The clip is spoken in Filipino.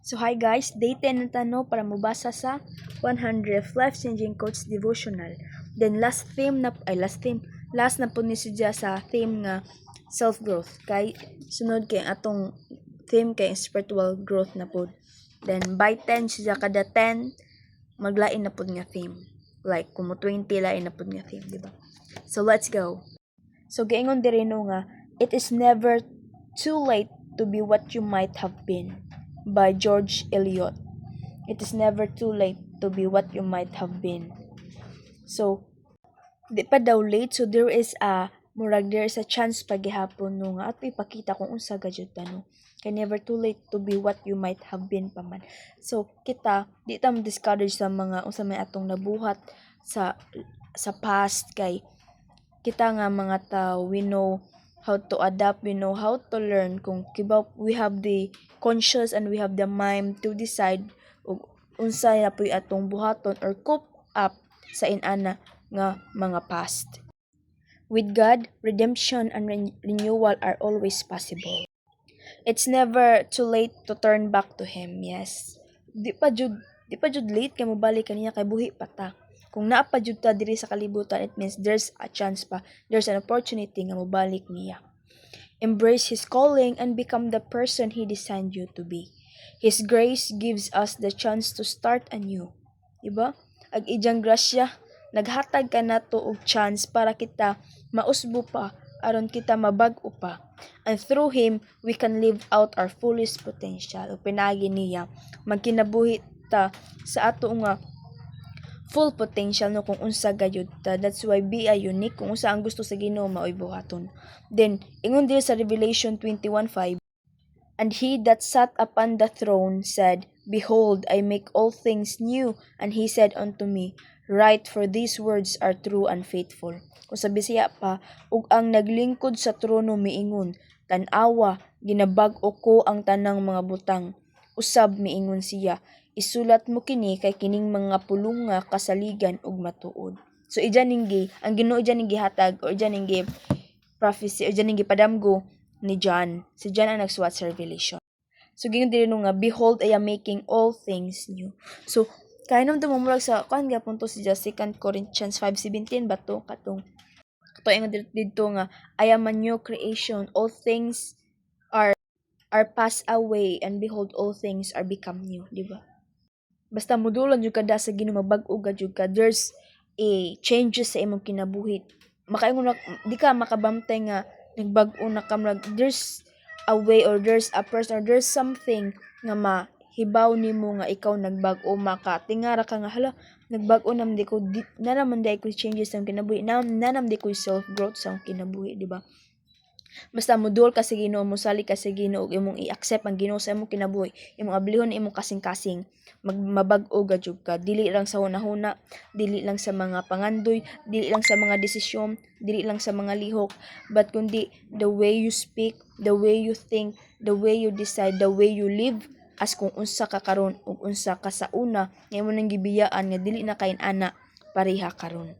So hi guys, day 10 na tano para mabasa sa 100 life-changing quotes devotional. Then last na po ni siya sa theme nga self-growth. Kay sunod kay atong theme kay spiritual growth na po. Then by 10 siya kada 10 maglain na po nga theme. Like kung 20 lain na po nga theme, di ba? So let's go. So gaingon diri no nga, it is never too late to be what you might have been, by George Eliot. It is never too late to be what you might have been. So, di pa daw late. So, there is a chance pagihapon no nga at ipakita kung unsa gadyod ta no. Kay never too late to be what you might have been pa man. So, kita, di ta discourage sa mga unsa may atong nabuhat sa past kay kita nga mga tao, we know how to adapt, we know how to learn kung kibaw we have the conscious and we have the mind to decide unsay na puy atong buhaton or cope up sa inana nga mga past. With God, redemption and renewal are always possible. It's never too late to turn back to Him. Yes. Di pa jud late kay mobalik kaniya kay buhi pa ta. Kung naa pa jud ta diri sa kalibutan, it means there's a chance pa, there's an opportunity nga mobalik niya. Embrace His calling and become the person He designed you to be. His grace gives us the chance to start anew. Diba? Ag ijang grasya, naghatag ka nato og chance para kita mausbo pa, aron kita mabag-o pa. And through Him, we can live out our fullest potential. O pinagi niya, magkinabuhi ta sa ato nga full potential no kung unsa gayud ta. That's why be a unique kung unsa ang gusto sa Ginoo maoy buhaton. Then ingon diri sa Revelation 21:5, and He that sat upon the throne said, Behold, I make all things new. And He said unto me, Write, for these words are true and faithful. Kung sa Bisaya pa, ug ang naglingkod sa trono miingon, Tan-awa, ginabag-o ko ang tanang mga butang. Usab miingon siya, isulat mo kini kay kining mga pulong nga kasaligan ug matuod. So ijan ninggi, ang Ginoo ijan ninggi hatag or ijan ninggi prophecy o ijan ninggi padamgo ni John. Si John ang nagsuwat sa Revelation. So gingon diri nga, behold, I am making all things new. So kaya naman dumumurag sa kan gyapon to si 2 Corinthians 5:17 ba to katong ingon dito nga, I am a new creation, all things are passed away, and behold, all things are become new, di ba? Basta modulan jud kada sa Ginoo, mabag-o jud ka, there's a changes sa imong kinabuhi. Makaingon di ka makabantay nga nagbag-o na ka, there's a way or there's a person or there's something nga mahibaw nimo nga ikaw nagbag-o, makatingara ka nga hala nagbag-o naman di ko na naman di ko changes sa kinabuhi, na naman di ko self growth sa kinabuhi, di ba? Basta modul ka sa Ginoo, mosali ka sa Ginoo, imong i-accept ang Ginoo sa imong kinabuhi, imong ablihon imong kasing-kasing, mabag-o jud ka, dili lang sa hunahuna, dili lang sa mga pangandoy, dili lang sa mga desisyon, dili lang sa mga lihok, but kundi the way you speak, the way you think, the way you decide, the way you live, as kung unsa ka karon ug unsa ka sa una, nga imong nang gibiyaan nga dili na kain ana pareha karon.